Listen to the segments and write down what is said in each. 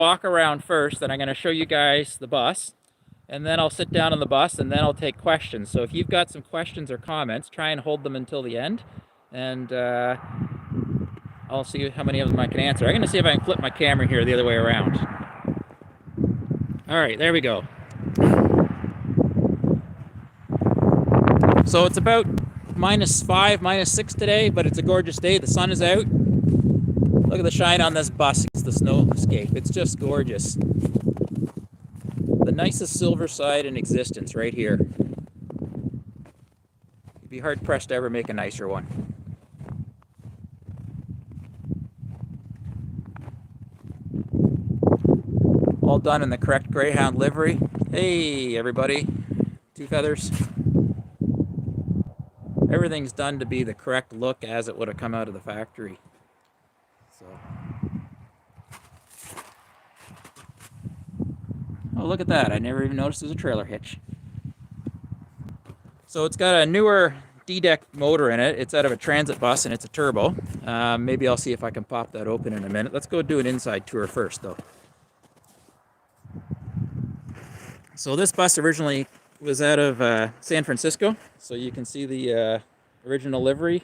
walk around first, and I'm going to show you guys the bus, and then I'll sit down on the bus, and then I'll take questions. So if you've got some questions or comments, try and hold them until the end, and I'll see how many of them I can answer. I'm going to see if I can flip my camera here the other way around. All right, there we go. So it's about -5, -6 today, but it's a gorgeous day. The sun is out. Look at the shine on this bus. It's the snowscape. It's just gorgeous. The nicest Silverside in existence right here. You'd be hard pressed to ever make a nicer one. All done in the correct Greyhound livery. Hey everybody, Two Feathers. Everything's done to be the correct look as it would have come out of the factory. So. Oh, look at that. I never even noticed there's a trailer hitch. So it's got a newer D-deck motor in it. It's out of a transit bus and it's a turbo. Maybe I'll see if I can pop that open in a minute. Let's go do an inside tour first though. So this bus originally was out of San Francisco. So you can see the original livery.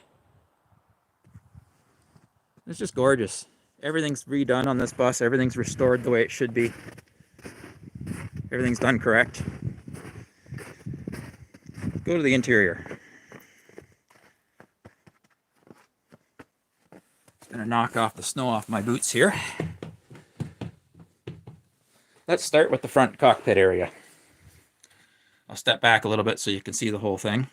It's just gorgeous. Everything's redone on this bus. Everything's restored the way it should be. Everything's done correct. Go to the interior. Just gonna knock off the snow off my boots here. Let's start with the front cockpit area. I'll step back a little bit so you can see the whole thing.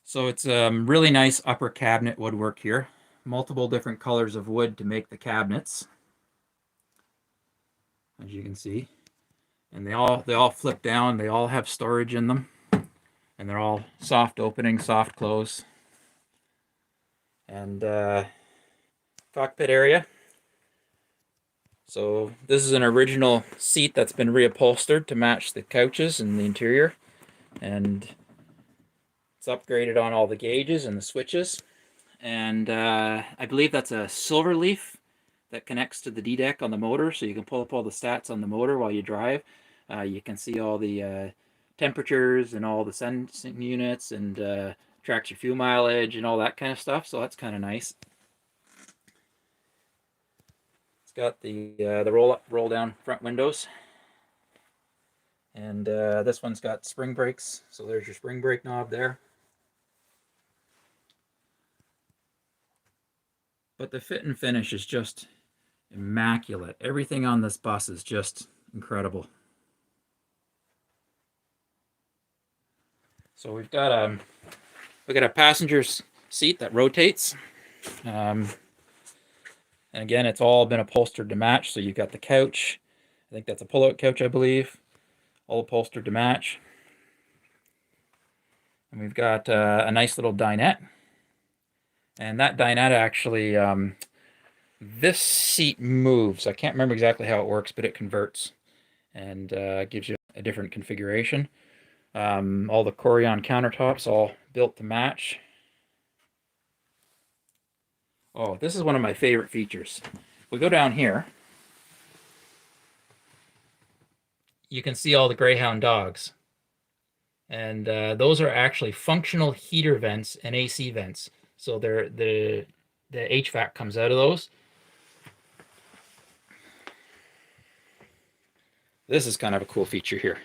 So it's really nice upper cabinet woodwork here. Multiple different colors of wood to make the cabinets, as you can see. And they all flip down. They all have storage in them. And they're all soft opening, soft close. And cockpit area. So this is an original seat that's been reupholstered to match the couches and the interior. And it's upgraded on all the gauges and the switches. And I believe that's a silver leaf that connects to the D-deck on the motor, so you can pull up all the stats on the motor while you drive. You can see all the temperatures and all the sensing units, and tracks your fuel mileage and all that kind of stuff, so that's kind of nice. It's got the roll-up, roll-down front windows. And this one's got spring brakes, so there's your spring brake knob there. But the fit and finish is just immaculate. Everything on this bus is just incredible. So we've got a passenger's seat that rotates. And again, it's all been upholstered to match. So you've got the couch. I think that's a pull-out couch, I believe. All upholstered to match. And we've got a nice little dinette. And that dinette actually, this seat moves. I can't remember exactly how it works, but it converts and gives you a different configuration. All the Corian countertops, all built to match. Oh, this is one of my favorite features. We go down here. You can see all the Greyhound dogs. And those are actually functional heater vents and AC vents. So the HVAC comes out of those. This is kind of a cool feature here.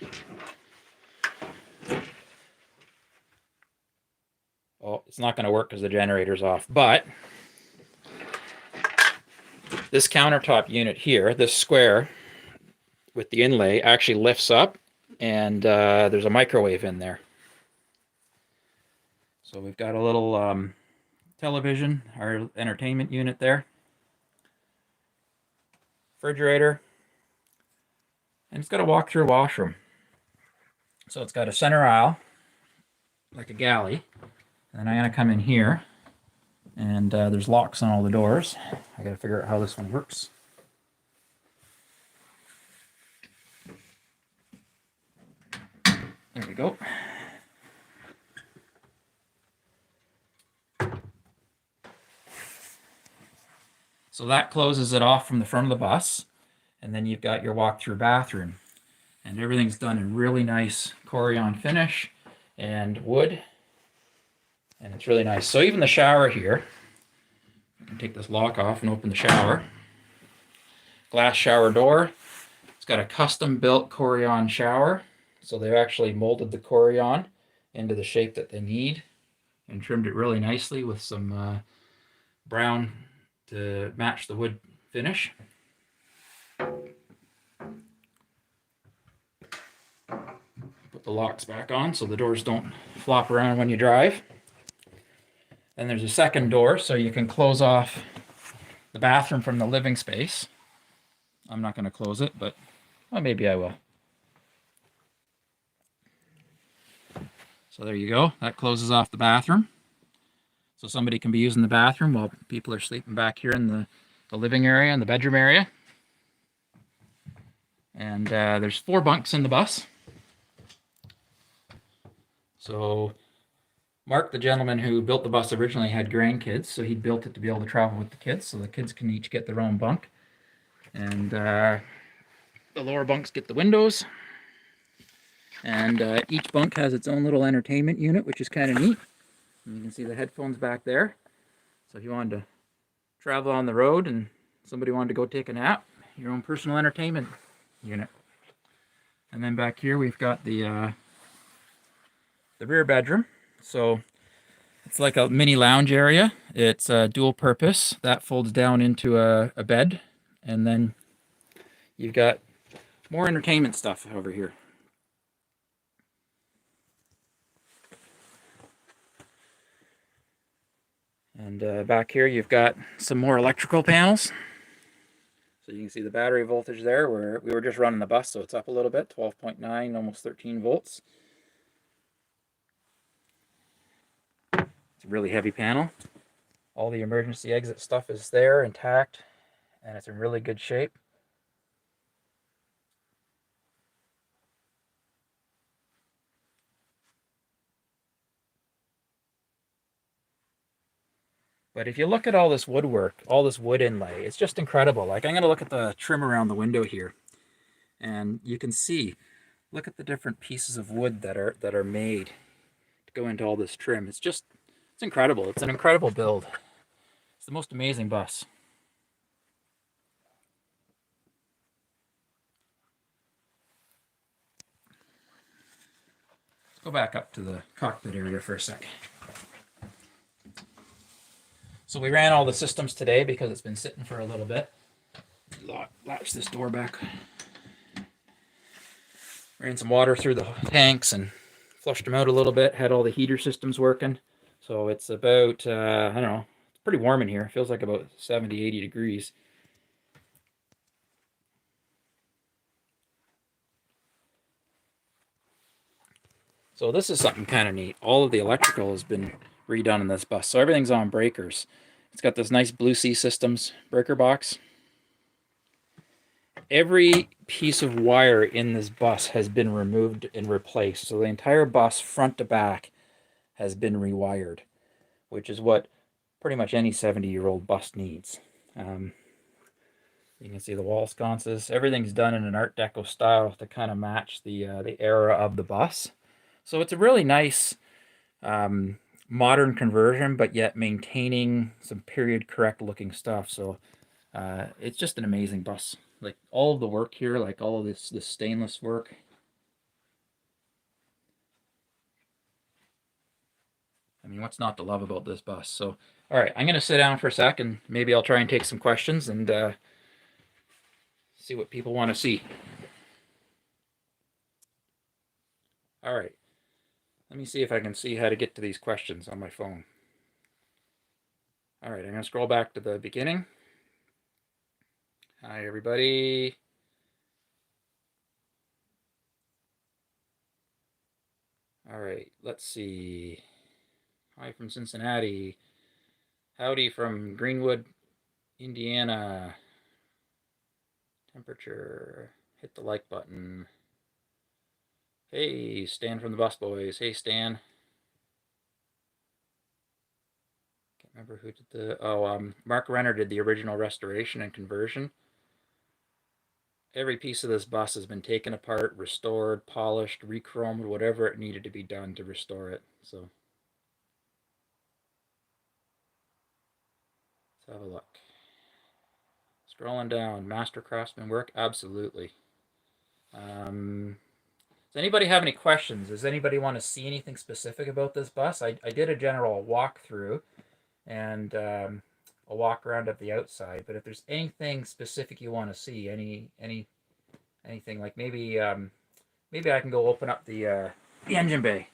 Oh, it's not going to work because the generator's off, but this countertop unit here, this square with the inlay, actually lifts up, and there's a microwave in there. So we've got a little television, our entertainment unit there, refrigerator, and it's got a walk-through washroom. So it's got a center aisle, like a galley, and then I'm going to come in here, and there's locks on all the doors. I got to figure out how this one works. There we go. So that closes it off from the front of the bus. And then you've got your walk-through bathroom. And everything's done in really nice Corian finish and wood. And it's really nice. So even the shower here, I can take this lock off and open the shower. Glass shower door. It's got a custom built Corian shower. So they've actually molded the Corian into the shape that they need and trimmed it really nicely with some brown to match the wood finish. Put the locks back on so the doors don't flop around when you drive. Then there's a second door so you can close off the bathroom from the living space. I'm not going to close it, but well, maybe I will. So there you go. That closes off the bathroom. So somebody can be using the bathroom while people are sleeping back here in the living area and the bedroom area. And there's 4 bunks in the bus. So Mark, the gentleman who built the bus, originally had grandkids, so he built it to be able to travel with the kids, so the kids can each get their own bunk. And the lower bunks get the windows. And each bunk has its own little entertainment unit, which is kind of neat. And you can see the headphones back there. So if you wanted to travel on the road and somebody wanted to go take a nap, your own personal entertainment unit. And then back here we've got the rear bedroom. So it's like a mini lounge area. It's dual purpose. That folds down into a bed. And then you've got more entertainment stuff over here. And back here you've got some more electrical panels. So you can see the battery voltage there where we were just running the bus, so it's up a little bit, 12.9, almost 13 volts. It's a really heavy panel. All the emergency exit stuff is there, intact, and it's in really good shape. But if you look at all this woodwork, all this wood inlay, it's just incredible. Like, I'm going to look at the trim around the window here, and you can see, look at the different pieces of wood that are made to go into all this trim. It's incredible. It's an incredible build. It's the most amazing bus. Let's go back up to the cockpit area for a sec. So we ran all the systems today because it's been sitting for a little bit. Latch this door back. Ran some water through the tanks and flushed them out a little bit. Had all the heater systems working. So it's about, I don't know, it's pretty warm in here. It feels like about 70, 80 degrees. So this is something kind of neat. All of the electrical has been redone in this bus. So everything's on breakers. It's got this nice Blue Sea Systems breaker box. Every piece of wire in this bus has been removed and replaced. So the entire bus, front to back, has been rewired, which is what pretty much any 70-year-old bus needs. You can see the wall sconces. Everything's done in an Art Deco style to kind of match the era of the bus. So it's a really nice modern conversion, but yet maintaining some period correct looking stuff. So it's just an amazing bus. Like all of the work here, like all of this stainless work. I mean, what's not to love about this bus? So, all right, I'm going to sit down for a sec and maybe I'll try and take some questions and see what people want to see. All right. Let me see if I can see how to get to these questions on my phone. All right, I'm going to scroll back to the beginning. Hi, everybody. All right, let's see. Hi from Cincinnati. Howdy from Greenwood, Indiana. Temperature. Hit the like button. Hey, Stan from the Bus Boys. Hey, Stan. Remember who did the... Mark Renner did the original restoration and conversion. Every piece of this bus has been taken apart, restored, polished, re-chromed, whatever it needed to be done to restore it. So let's have a look. Scrolling down, master craftsman work, absolutely. Does anybody have any questions? Does anybody want to see anything specific about this bus? I did a general walkthrough and a walk around of the outside, but if there's anything specific you want to see, anything like maybe maybe I can go open up the engine bay.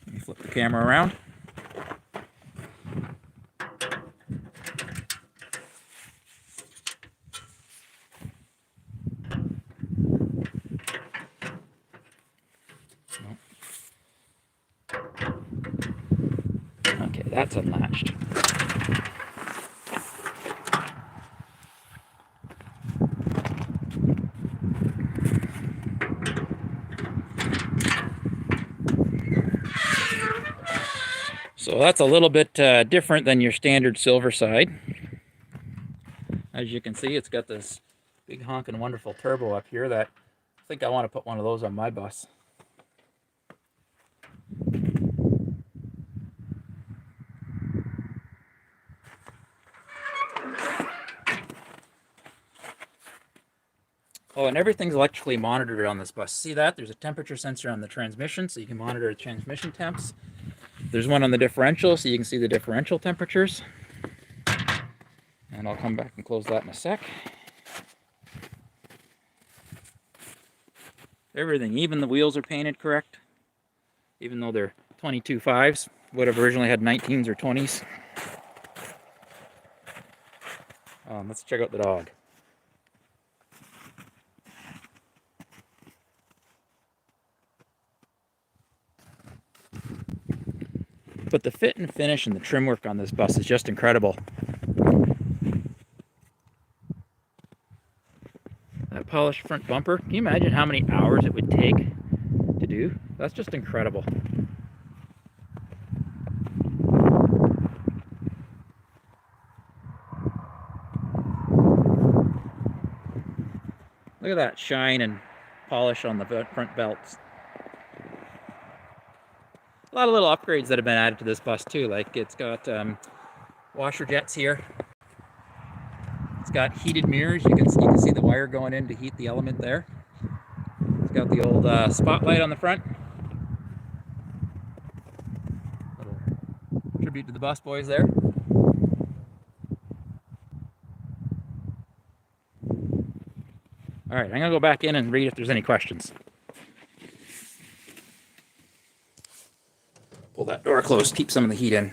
Let me flip the camera around. Okay, that's unlatched. So that's a little bit different than your standard Silverside. As you can see, it's got this big honking wonderful turbo up here that I think I want to put one of those on my bus. Oh, and everything's electrically monitored on this bus. See that? There's a temperature sensor on the transmission, so you can monitor the transmission temps. There's one on the differential, so you can see the differential temperatures. And I'll come back and close that in a sec. Everything, even the wheels are painted correct, even though they're 22.5s. Would have originally had 19s or 20s. Let's check out the dog. But the fit and finish and the trim work on this bus is just incredible. That polished front bumper, can you imagine how many hours it would take to do? That's just incredible. Look at that shine and polish on the front belts. A lot of little upgrades that have been added to this bus too, like it's got washer jets here. It's got heated mirrors. You can see the wire going in to heat the element there. It's got the old spotlight on the front. Little tribute to the bus boys there. All right, I'm gonna go back in and read if there's any questions. Pull that door closed, keep some of the heat in.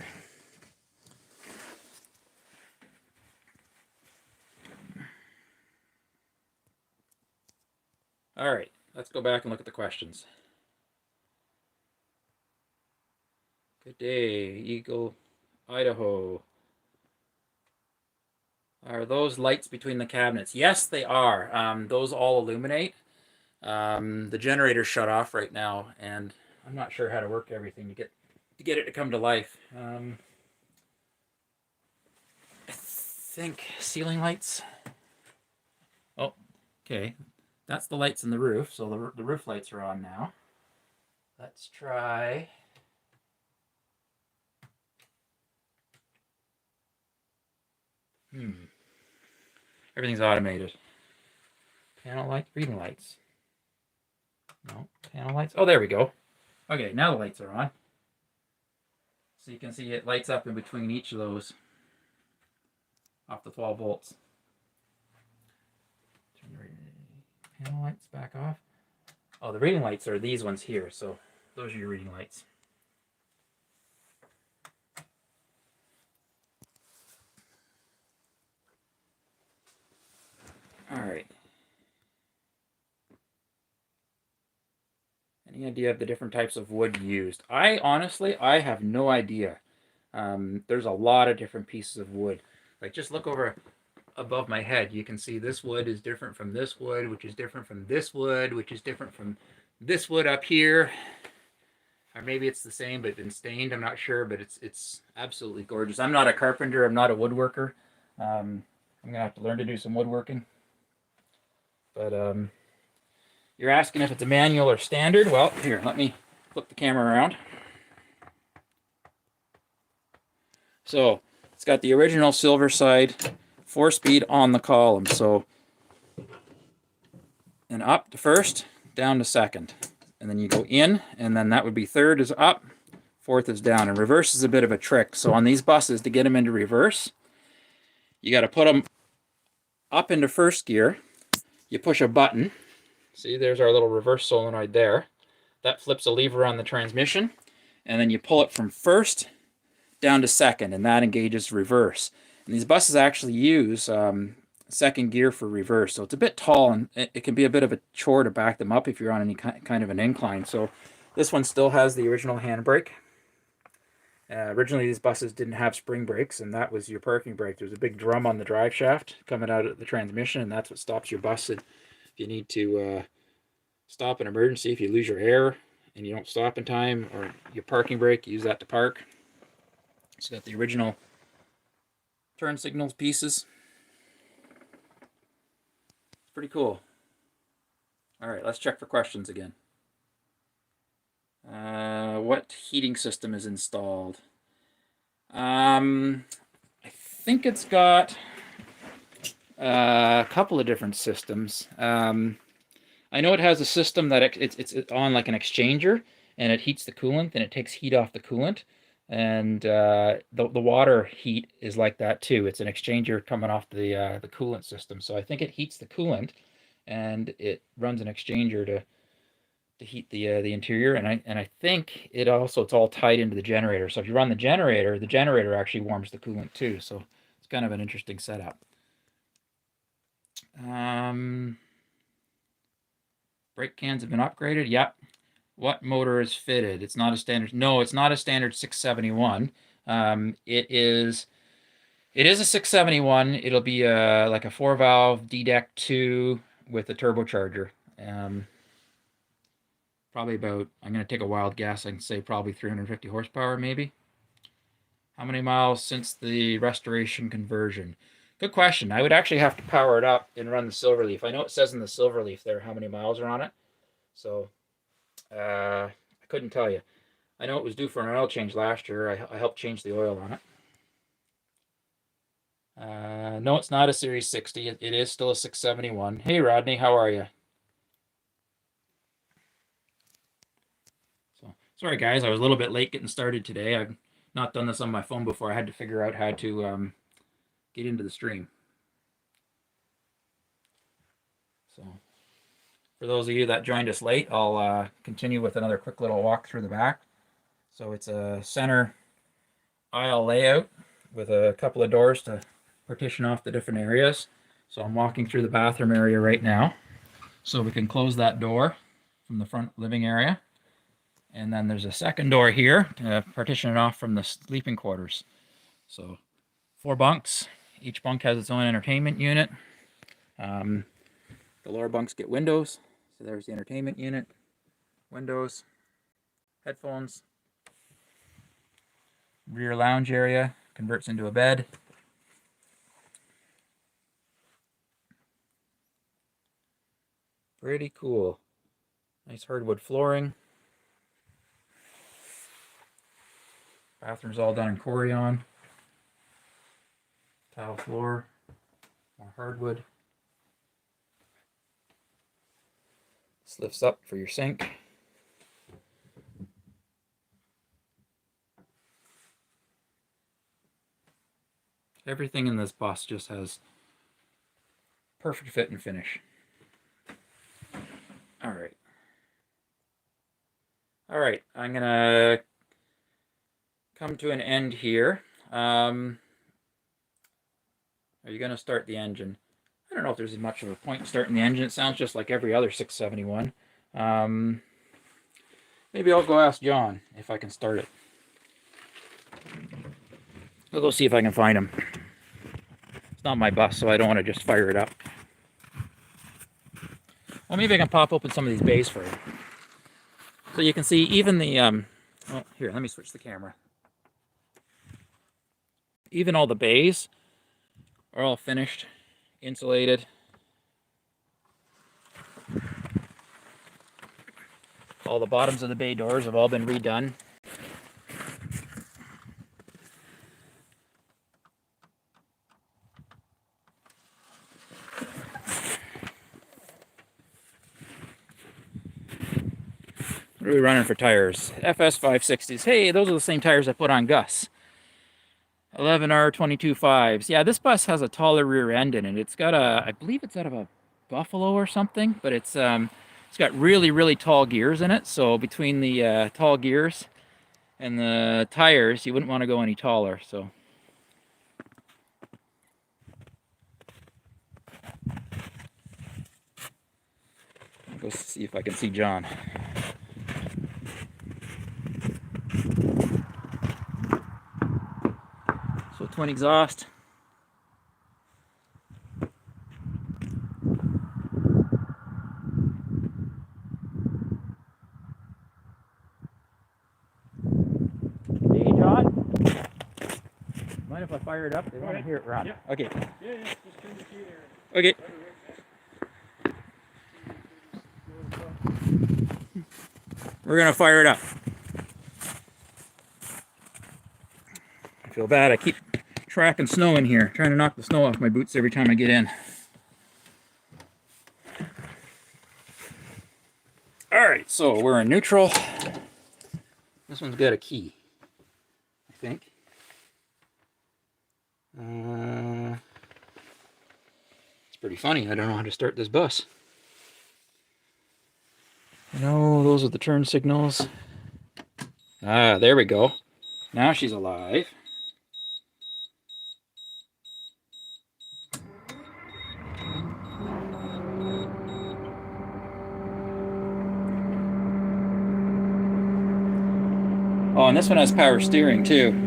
All right, let's go back and look at the questions. Good day, Eagle, Idaho. Are those lights between the cabinets? Yes, they are. Those all illuminate. The generator's shut off right now, and I'm not sure how to work everything to get it to come to life. I think ceiling lights. Oh, okay. That's the lights in the roof, so the roof lights are on now. Let's try. Everything's automated. Panel lights, reading lights. No, panel lights. Oh, there we go. Okay, now the lights are on. So you can see it lights up in between each of those off the 12 volts. Turn the panel lights back off. Oh, the reading lights are these ones here, so those are your reading lights. All right. Any idea of the different types of wood used? I have no idea. There's a lot of different pieces of wood. Like just look over above my head. You can see this wood is different from this wood, which is different from this wood, which is different from this wood up here. Or maybe it's the same but been stained, I'm not sure, but it's absolutely gorgeous. I'm not a carpenter, I'm not a woodworker. I'm gonna have to learn to do some woodworking. But you're asking if it's a manual or standard. Well, here, let me flip the camera around. So it's got the original Silverside 4-speed on the column. So, and up to first, down to second. And then you go in, and then that would be third is up, fourth is down. And reverse is a bit of a trick. So on these buses, to get them into reverse, you got to put them up into first gear. You push a button. See, there's our little reverse solenoid there. That flips a lever on the transmission. And then you pull it from first down to second, and that engages reverse. And these buses actually use second gear for reverse, so it's a bit tall, and it can be a bit of a chore to back them up if you're on any kind of an incline. So this one still has the original handbrake. Originally these buses didn't have spring brakes, and that was your parking brake. There's a big drum on the drive shaft coming out of the transmission, and that's what stops your bus if you need to stop an emergency, if you lose your air and you don't stop in time, or your parking brake, you use that to park. It's got the original turn signals pieces. Pretty cool. All right, let's check for questions again. What heating system is installed? I think it's got a couple of different systems. I know it has a system that it's on like an exchanger, and it heats the coolant, and it takes heat off the coolant. And the water heat is like that too. It's an exchanger coming off the coolant system. So I think it heats the coolant, and it runs an exchanger to heat the interior. And I think it's all tied into the generator. So if you run the generator actually warms the coolant too. So it's kind of an interesting setup. Brake cans have been upgraded. Yep. What motor is fitted? It's not a standard. No, it's not a standard 671. It is a 671. It'll be like a 4-valve D-Deck 2 with a turbocharger. Probably about, I'm going to take a wild guess, I can say probably 350 horsepower maybe. How many miles since the restoration conversion? Good question. I would actually have to power it up and run the Silverleaf. I know it says in the Silverleaf there how many miles are on it. So I couldn't tell you. I know it was due for an oil change last year. I helped change the oil on it. No, it's not a Series 60. It is still a 671. Hey, Rodney, how are you? So, sorry, guys. I was a little bit late getting started today. I've not done this on my phone before. I had to figure out how to get into the stream. So, for those of you that joined us late, I'll continue with another quick little walk through the back. So it's a center aisle layout with a couple of doors to partition off the different areas. So I'm walking through the bathroom area right now. So we can close that door from the front living area. And then there's a second door here to partition it off from the sleeping quarters. So 4 bunks. Each bunk has its own entertainment unit. The lower bunks get windows. So there's the entertainment unit, windows, headphones. Rear lounge area converts into a bed. Pretty cool. Nice hardwood flooring. Bathroom's all done in Corian. Tile floor, more hardwood. This lifts up for your sink. Everything in this bus just has perfect fit and finish. All right, I'm gonna come to an end here. Are you gonna start the engine? I don't know if there's much of a point in starting the engine. It sounds just like every other 671. Maybe I'll go ask John if I can start it. I'll go see if I can find him. not my bus, so I don't want to just fire it up. Well, maybe I can pop open some of these bays for you. So you can see even the, oh, here, let me switch the camera. Even all the bays are all finished, insulated. All the bottoms of the bay doors have all been redone. What are we running for tires? FS 560s. Hey, those are the same tires I put on Gus. 11R 22.5s. Yeah, this bus has a taller rear end in it. It's got a, I believe it's out of a Buffalo or something, but it's got really, really tall gears in it. So between the tall gears and the tires, you wouldn't want to go any taller. So I'll go see if I can see John. So twin exhaust. Hey, John? Mind if I fire it up? They want to hear it run. Yeah. Okay. Yeah, just turn the key there. Okay. We're gonna fire it up. I feel bad. I keep tracking snow in here, trying to knock the snow off my boots every time I get in. Alright, so we're in neutral. This one's got a key, I think. It's pretty funny. I don't know how to start this bus. No, those are the turn signals. Ah, there we go. Now she's alive. Oh, and this one has power steering too.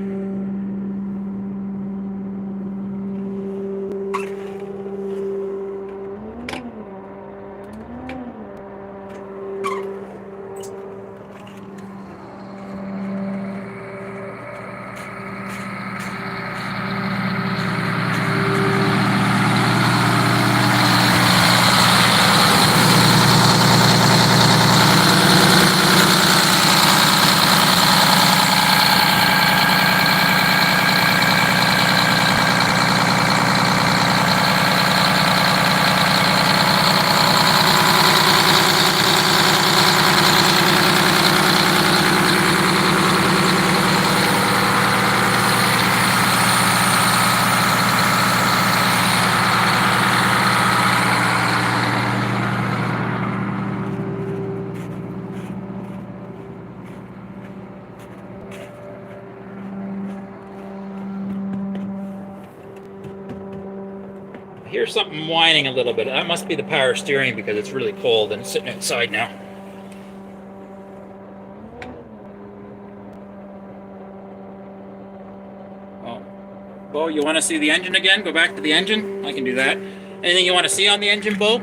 I hear something whining a little bit. That must be the power steering because it's really cold and it's sitting outside now. Oh, Bo, you want to see the engine again? Go back to the engine? I can do that. Anything you want to see on the engine, Bo?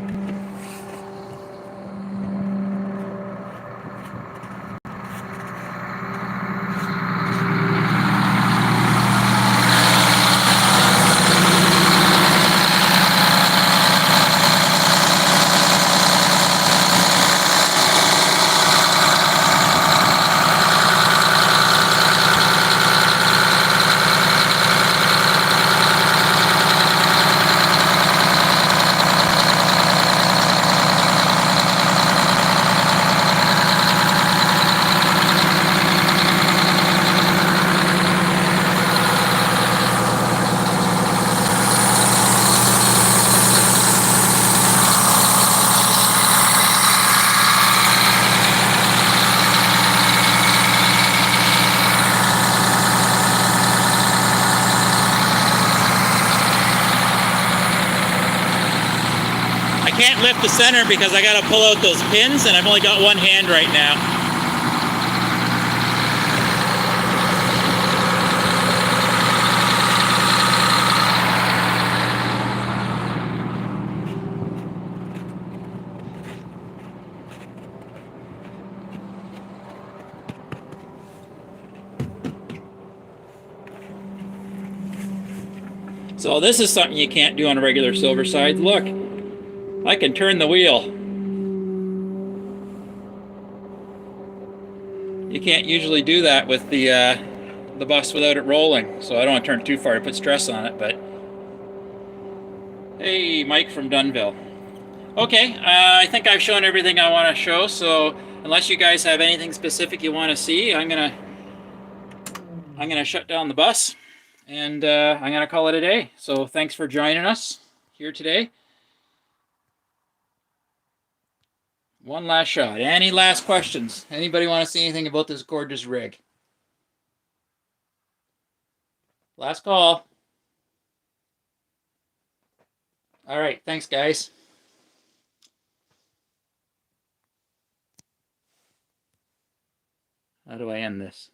I can't lift the center because I got to pull out those pins and I've only got one hand right now. So this is something you can't do on a regular Silverside. Look, I can turn the wheel. You can't usually do that with the bus without it rolling. So I don't want to turn it too far to put stress on it, but hey, Mike from Dunville. Okay, I think I've shown everything I want to show, so unless you guys have anything specific you want to see, I'm gonna shut down the bus, and I'm gonna call it a day. So thanks for joining us here today. One last shot. Any last questions? Anybody want to see anything about this gorgeous rig? Last call. All right, thanks guys. How do I end this?